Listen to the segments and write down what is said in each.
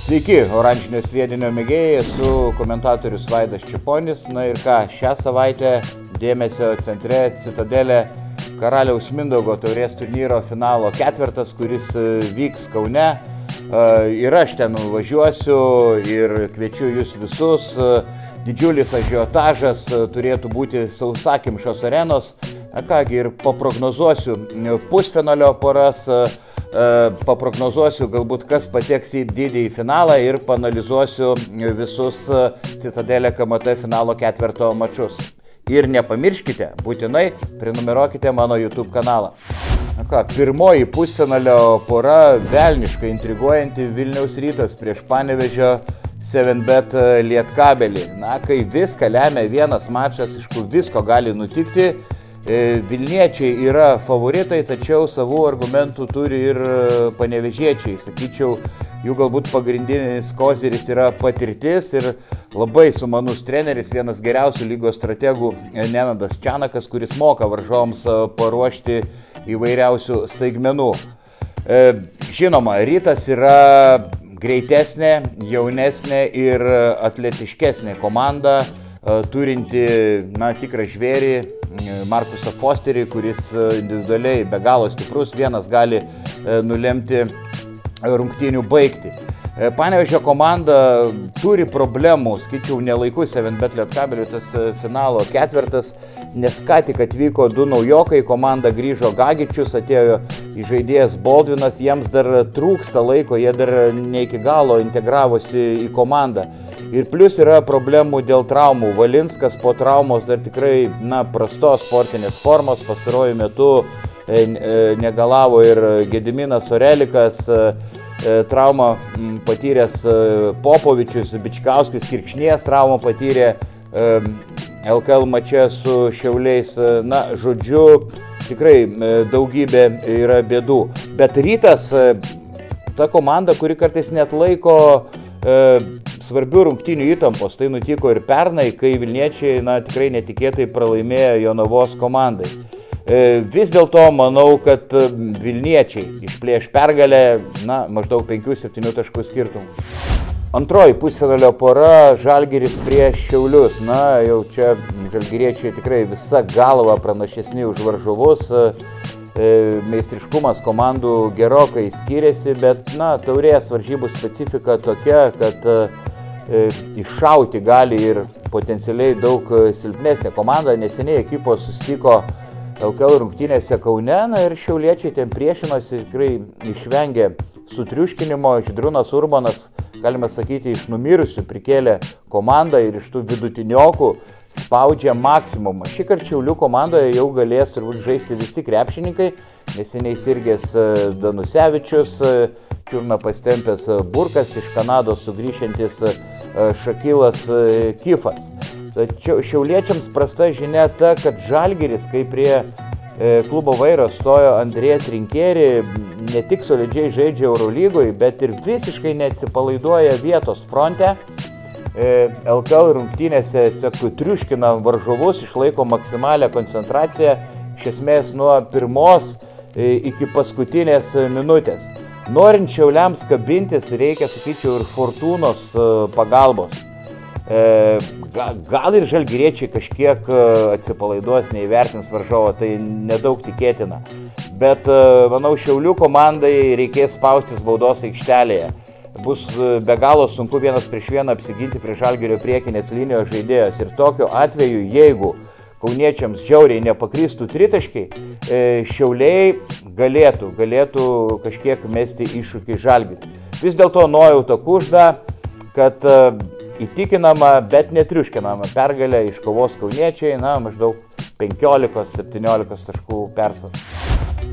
Sveiki, oranžinio sviedinio mėgėjai, esu komentatorius Vaidas Čeponis. Na ir ką, šią savaitę dėmesio centre Citadelė Karaliaus Mindaugo taurės turnyro finalo ketvertas, kuris vyks Kaune. Ir aš ten važiuosiu ir kviečiu jūs visus. Didžiulis ažiotažas turėtų būti sausakimšos arenos. Na kągi, ir paprognozuosiu pusfinalio poras, paprognozuosiu galbūt kas pateks į didįjį finalą ir panalizuosiu visus Citadelė KMT finalo ketverto mačus. Ir nepamirškite, būtinai prenumeruokite mano YouTube kanalą. Na ką, pirmoji pusfinalio pora velniškai intriguojanti Vilniaus Rytas prieš Panevėžio 7bet Lietkabelį. Na, kai viską lemia vienas mačas, iš kur visko gali nutikti, Vilniečiai yra favoritai, tačiau savų argumentų turi ir panevėžiečiai. Sakyčiau, jų galbūt pagrindinis koziris yra patirtis ir labai sumanus treneris, vienas geriausių lygos strategų Nenadas Čianakas, kuris moka varžovams paruošti įvairiausių staigmenų. Žinoma, Rytas yra greitesnė, jaunesnė ir atletiškesnė komanda, turinti tikrą žvėrį, Markusą Fosterį, kuris individualiai be galo stiprus, vienas gali nulemti rungtynių baigtį. Panevėžio komanda turi problemų, skaičiau, nelaiku 7bet Lietkabeliui tas finalo ketvertas, nes ką tik atvyko du naujokai, komanda grįžo Gagičius, atėjo žaidėjas Baldvinas, jiems dar trūksta laiko, jie dar ne iki galo integravosi į komandą. Ir plus yra problemų dėl traumų. Valinskas po traumos dar tikrai prastos sportinės formos, pastaruoju metu negalavo ir Gediminas Orelikas, traumą patyręs Popovičius, Bičkauskis Kirkšnies traumą patyrė LKL mače su Šiauliais. Na, žodžiu, tikrai daugybė yra bėdų. Bet Rytas, ta komanda, kuri kartais net laiko svarbių rungtynių įtampos, tai nutiko ir pernai, kai Vilniečiai tikrai netikėtai pralaimėjo Jonavos komandai. Vis dėlto manau, kad Vilniečiai išplėš pergalę maždaug 5-7 taškų skirtumų. Antroji pusfinalio pora Žalgiris prieš Šiaulius. Na, jau čia žalgiriečiai tikrai visa galva pranašesni už varžovus. Meistriškumas komandų gerokai skiriasi, bet taurės varžybų specifika tokia, kad iššauti gali ir potencialiai daug silpnesnė komanda. Neseniai ekipos susitiko LKL rungtynėse Kaune, ir šiauliečiai ten priešinosi, tikrai išvengė sutriuškinimo. Žydrūnas Urbanas, galime sakyti, iš numirusių prikėlė komandą ir iš tų vidutiniokų spaudžia maksimumą. Šįkart Šiaulių komandoje jau galės turbūt žaisti visi krepšininkai, neseniai sirgęs Danusevičius, čiurną pastempęs Burkas, iš Kanados sugrįšiantis Šakilas Kifas. Tačiau šiauliečiams prasta žinia ta, kad Žalgiris, kai prie klubo vairo stojo Andrė Trinkerį, ne tik solidžiai žaidžia Eurolygoje, bet ir visiškai neatsipalaiduoja vietos fronte. LKL rungtynėse triuškina varžovus, išlaiko maksimalią koncentraciją, iš esmės nuo pirmos iki paskutinės minutės. Norint Šiauliams kabintis, reikia, sakyčiau, ir Fortūnos pagalbos. Gal ir žalgiriečiai kažkiek atsipalaiduos, neįvertins varžovo, tai nedaug tikėtina. Bet, manau, Šiaulių komandai reikės spaustis baudos aikštelėje. Bus be galo sunku vienas prieš vieną apsiginti prie Žalgirio priekinės linijos žaidėjos. Ir tokiu atveju, jeigu kauniečiams žiauriai nepakristų tritaškiai, Šiauliai galėtų kažkiek mesti iššūkį Žalgiriui. Vis dėlto nuojauta kužda, kad įtikinama, bet netriuškinama pergalė iškovos kauniečiai, maždaug 15-17 taškų persvarą.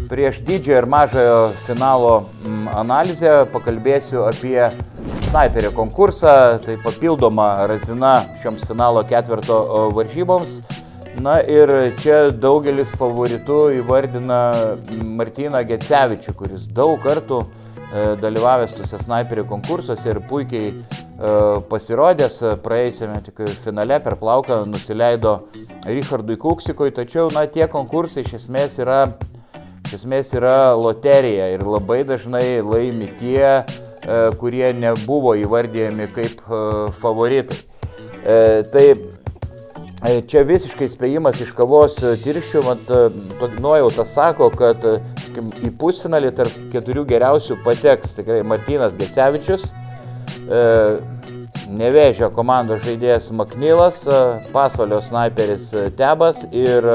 Prieš didžiojo ir mažojo finalo analizę pakalbėsiu apie snaiperio konkursą, tai papildoma razina šioms finalo ketverto varžyboms. Na ir čia daugelis favoritų įvardina Martyną Gecevičių, kuris daug kartų dalyvavęs tuose snaiperio konkursuose ir puikiai pasirodęs praėjusiame finale per plauką nusileido Richardui Kuksikui, tačiau tie konkursai iš esmės yra loterija ir labai dažnai laimi tie, kurie nebuvo įvardyjami kaip favoritai. Tai čia visiškai spėjimas iš kavos tirščių, nuojauta sako, kad į pusfinalį tarp 4 geriausių pateks tikrai Martynas Gecevičius, Nevėžio komandos žaidėjas Maknylas, Pasvalio snaiperis Tebas ir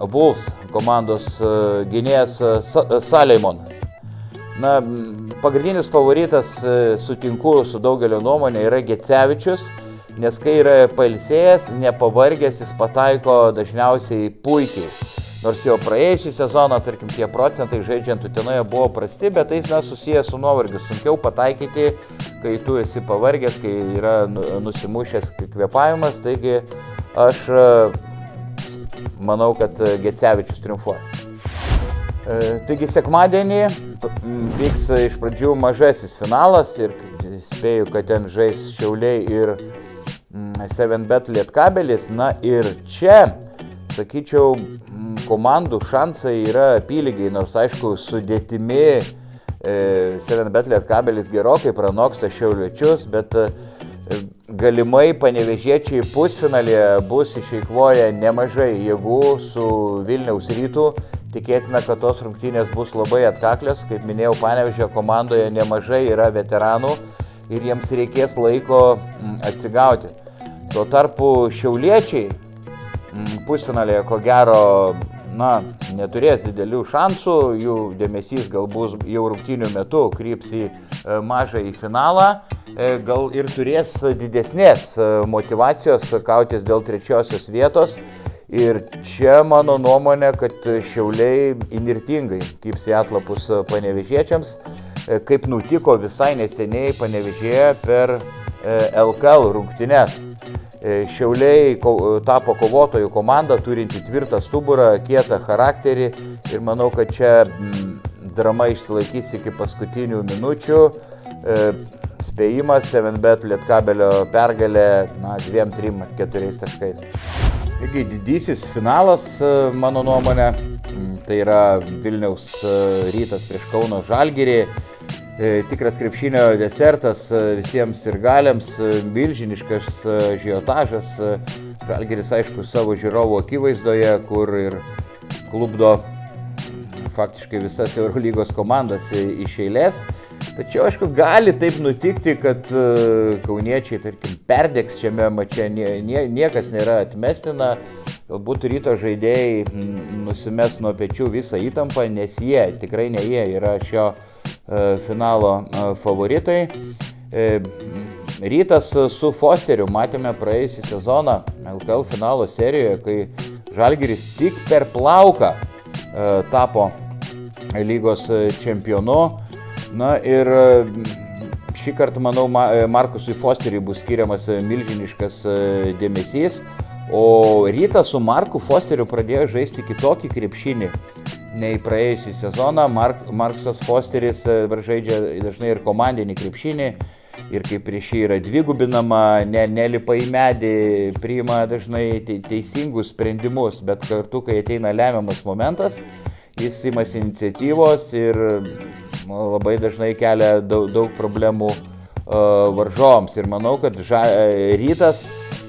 Wolves komandos gynėjas Saleimonas. Na, pagrindinis favoritas, sutinku su daugelio nuomonė, yra Gecevičius, nes kai yra pailsėjęs, nepavargęs, jis pataiko dažniausiai puikiai. Nors jau praėjusį sezoną, tarkim, tie procentai žaidžiant Utenoje buvo prasti, bet tai susijęs su nuovargiu. Sunkiau pataikyti, kai tu esi pavargęs, kai yra nusimušęs kvėpavimas. Taigi aš manau, kad Gecevičius triumfuos. Taigi sekmadienį vyks iš pradžių mažasis finalas ir spėju, kad ten žais Šiauliai ir 7bet Lietkabelis. Na ir čia, sakyčiau, komandų šansai yra apylygiai, nors aišku sudėtimi 7bet Lietkabelis gerokai pranoksta Šiauliečius, bet galimai panevėžiečiai pusfinalėje bus išeikvoję nemažai jėgų su Vilniaus Rytu. Tikėtina, kad tos rungtynės bus labai atkaklios. Kaip minėjau, Panevėžio komandoje nemažai yra veteranų ir jiems reikės laiko atsigauti. Tuo tarpu šiauliečiai pusfinalėje ko gero neturės didelių šansų, jų dėmesys galbūt jau rungtynių metu kryps į mažąjį finalą, gal ir turės didesnės motyvacijos kautis dėl 3-osios vietos. Ir čia mano nuomonė, kad Šiauliai įnirtingai kibs į atlapus panevėžiečiams, kaip nutiko visai neseniai Panevėžyje per LKL rungtynes. Šiauliai tapo kovotojų komanda, turinti tvirtą stuburą, kietą charakterį ir manau, kad čia drama išsilaikys iki paskutinių minučių. Spėjimas 7bet Lietkabelio pergalė 2, 3, 4 taškais. Taigi didysis finalas, mano nuomonė, tai yra Vilniaus Rytas prieš Kauno Žalgirį. Tikras krepšinio desertas visiems sirgaliams, milžiniškas ažiotažas. Žalgiris, aišku, savo žiūrovų akivaizdoje, kur ir klubdo faktiškai visas Eurolygos komandas iš eilės. Tačiau, aišku, gali taip nutikti, kad kauniečiai, tarkim, perdegs šiame mače, niekas nėra atmestina. Galbūt Ryto žaidėjai nusimes nuo pečių visą įtampą, nes tikrai ne jie yra šio finalo favoritai. Rytas su Fosteriu matėme praėjusį sezoną LKL finalo serijoje, kai Žalgiris tik per plauką tapo lygos čempionu. Na ir šį kartą, manau, Markusui Fosteriui bus skiriamas milžiniškas dėmesys, o Rytas su Marku Fosteriu pradėjo žaisti kitokį krepšinį nei praėjusį sezoną. Markusas Fosteris žaidžia dažnai ir komandinį krepšinį ir kaip prieš jį yra dvigubinama, nelipa į medį, priima dažnai teisingus sprendimus, bet kartu, kai ateina lemiamas momentas, jis imasi iniciatyvos ir labai dažnai kelia daug problemų varžovams. Ir manau, kad Rytas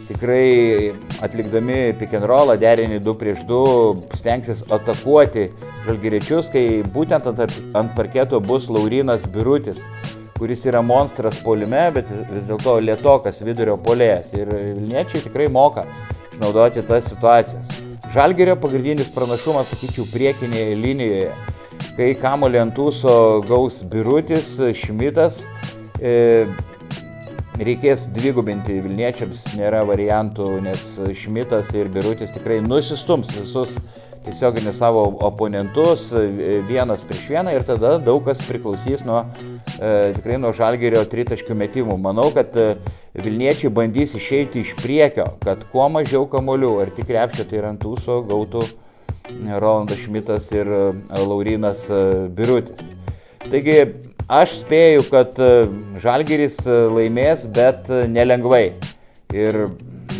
tikrai atlikdami pick and rollą, derinį 2 prieš 2, stengsis atakuoti žalgiriečius, kai būtent ant parketo bus Laurynas Birutis, kuris yra monstras puolime, bet vis dėlto lėtokas vidurio puolėjas. Ir vilniečiai tikrai moka išnaudoti tas situacijas. Žalgirio pagrindinis pranašumas, sakyčiau, priekinėje linijoje. Kai kamuolį ant ūso gaus Birutis, Šmitas, reikės dvigubinti vilniečiams, nėra variantų, nes Šmitas ir Birutis tikrai nusistums visus tiesioginį savo oponentus 1 prieš 1 ir tada daug kas priklausys tikrai nuo Žalgirio tritaškių metimų. Manau, kad vilniečiai bandys išeiti iš priekio, kad kuo mažiau kamuolių ar tik krepšio, tai ant ūso gautų Rolandas Šmitas ir Laurynas Birutis. Taigi aš spėju, kad Žalgiris laimės, bet nelengvai. Ir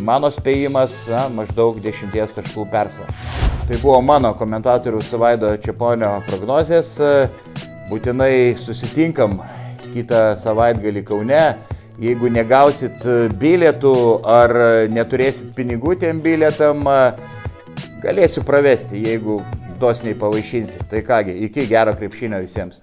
mano spėjimas maždaug 10 taškų persvara. Tai buvo mano komentatoriaus Vaido Čeponio prognozės. Būtinai susitinkam kitą savaitgalį Kaune. Jeigu negausit bilietų ar neturėsit pinigų tiem bilietam, galėsiu pravesti, jeigu dosniai pavaišinsit. Tai kągi, iki gero krepšinio visiems.